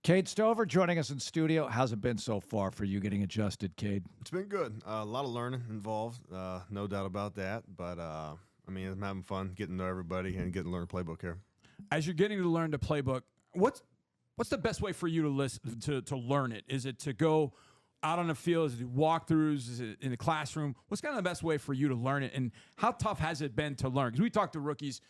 Kade Stover joining us in studio. How's it been so far for you getting adjusted, Kade? It's been good. A lot of learning involved, no doubt about that. But, I mean, I'm having fun getting to know everybody and getting to learn playbook here. As you're getting to learn the playbook, what's the best way for you to listen to learn it? Is it to go out on the field? Is it walkthroughs? Is it in the classroom? What's kind of the best way for you to learn it? And how tough has it been to learn? Because we talked to rookies,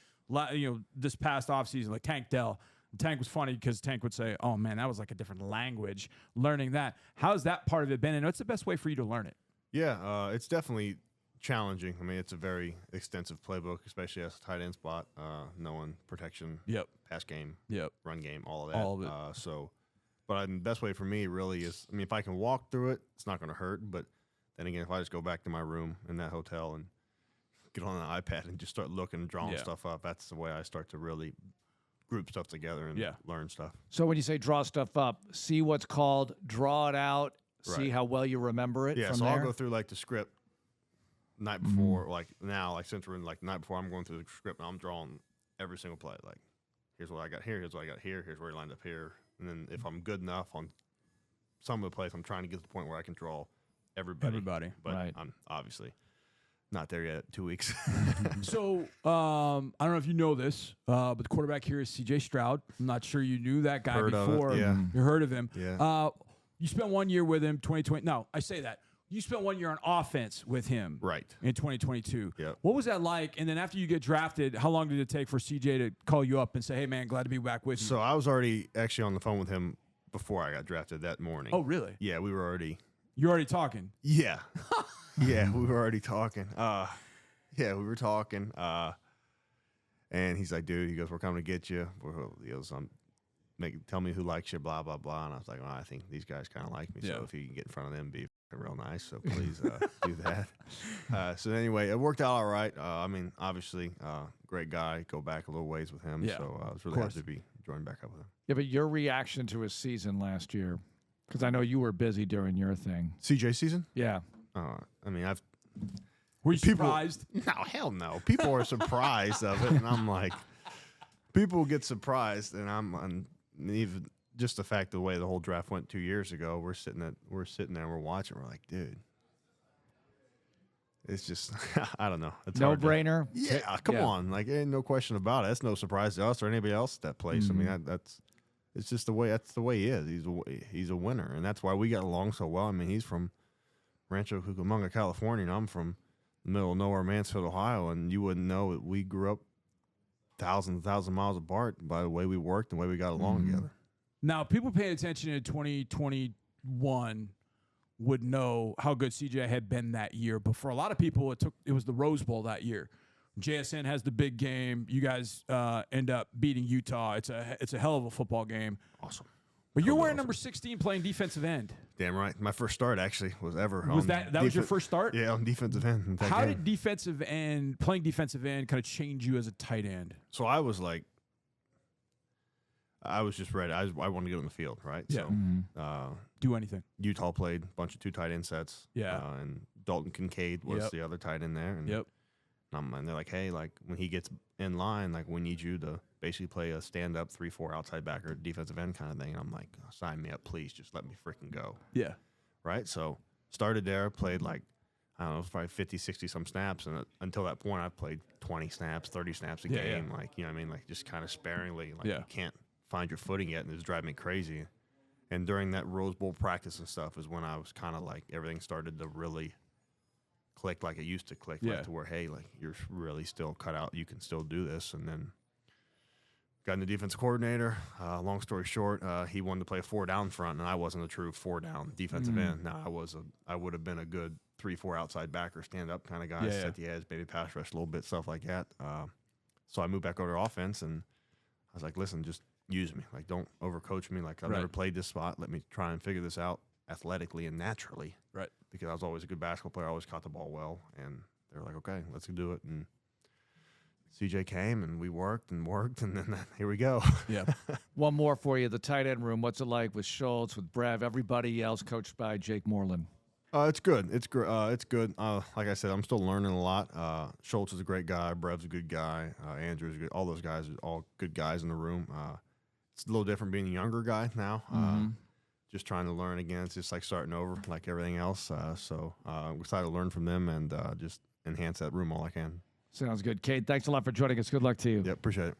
this past offseason, like Tank Dell. Tank was funny because Tank would say, "Oh man, that was like a different language." Learning that, how's that part of it been? And what's the best way for you to learn it? Yeah, it's definitely challenging. I mean, it's a very extensive playbook, especially as a tight end spot, knowing protection, pass game, run game, all of that. All of it. But the best way for me really is, I mean, if I can walk through it, it's not going to hurt. But then again, if I just go back to my room in that hotel and get on an iPad and just start looking and drawing stuff up, that's the way I start to really group stuff together and learn stuff. So when you say draw stuff up, see what's called, draw it out, see how well you remember it. Yeah, from so there? I'll go through like the script night before, like now, like since we're in like night before, I'm going through the script and I'm drawing every single play. Like, here's what I got here, here's what I got here, here's where he lined up here. And then if I'm good enough on some of the plays, I'm trying to get to the point where I can draw everybody. But I'm obviously not there yet. 2 weeks. So I don't know if you know this, but the quarterback here is CJ Stroud. I'm not sure you knew that guy before. You heard of him. Yeah. You spent 1 year with him, 2020. No, I say that. You spent 1 year on offense with him. Right. In 2022. Yep. What was that like? And then after you get drafted, how long did it take for CJ to call you up and say, "Hey, man, glad to be back with you"? So I was already actually on the phone with him before I got drafted that morning. Oh, really? Yeah, we were already. You're already talking? Yeah. Yeah, we were already talking. Yeah, we were talking. And he's like, "Dude," he goes, "we're coming to get you." He goes, "tell me who likes you, blah, blah, blah." And I was like, "Well, I think these guys kind of like me. So if you can get in front of them, be real nice. So please do that." So anyway, it worked out all right. I mean, obviously, great guy. Go back a little ways with him. Yeah, so I was really happy to be joined back up with him. Yeah, but your reaction to his season last year, because I know you were busy during your thing. CJ season? Yeah. I mean, Were you surprised? No, hell no. People are surprised of it, and I'm like, people get surprised, and I'm even just the fact of the way the whole draft went 2 years ago. We're sitting there, and we're watching. We're like, dude, it's just I don't know. It's no brainer. Yeah, come on, like ain't no question about it. That's no surprise to us or anybody else at that place. I mean, it's just the way. That's the way he is. He's a winner, and that's why we got along so well. I mean, he's from Rancho Cucamonga, California, and I'm from the middle of nowhere, Mansfield, Ohio, and you wouldn't know it. We grew up thousands and thousands of miles apart by the way we worked and the way we got along together. Now, people paying attention in 2021 would know how good CJ had been that year. But for a lot of people, it was the Rose Bowl that year. JSN has the big game. You guys end up beating Utah. It's a hell of a football game. Awesome. But you're wearing number 16 playing defensive end. Damn right. My first start actually was ever. Was that was your first start? Yeah, on defensive end. How did playing defensive end kind of change you as a tight end? So I was like, I was just ready. I wanted to get on the field, right? Yeah. So do anything. Utah played a bunch of 2 tight end sets. Yeah. And Dalton Kincaid was the other tight end there. And and they're like, "Hey, like when he gets in line, like we need you to basically play a stand-up 3-4 outside backer defensive end kind of thing." And I'm like, "Sign me up, please. Just let me freaking go." Yeah. Right? So started there, played like, I don't know, probably 50, 60 some snaps. And until that point, I played 20 snaps, 30 snaps a game. Like, you know what I mean? Like just kind of sparingly. Like you can't find your footing yet, and it was driving me crazy. And during that Rose Bowl practice and stuff is when I was kind of like, everything started to really click like it used to click, like to where, hey, like you're really still cut out. You can still do this. And then got in the defensive coordinator. Long story short, he wanted to play a 4-down front, and I wasn't a true 4-down defensive end. Now I would have been a good 3-4 outside backer, stand up kind of guy, set the edge, maybe pass rush a little bit, stuff like that. So I moved back over to offense, and I was like, listen, just use me. Like, don't overcoach me. Like, I've never played this spot. Let me try and figure this out athletically and naturally. Right. Because I was always a good basketball player. I always caught the ball well. And they were like, okay, let's do it. And CJ came, and we worked, and then here we go. Yeah. One more for you. The tight end room. What's it like with Schultz, with Brev, everybody else coached by Jake Moreland? It's good. It's good. Like I said, I'm still learning a lot. Schultz is a great guy. Brev's a good guy. Andrew's good. All those guys are all good guys in the room. it's a little different being a younger guy now. Just trying to learn again. It's just like starting over, like everything else. So I'm excited to learn from them and just enhance that room all I can. Sounds good. Kade, thanks a lot for joining us. Good luck to you. Yep, appreciate it.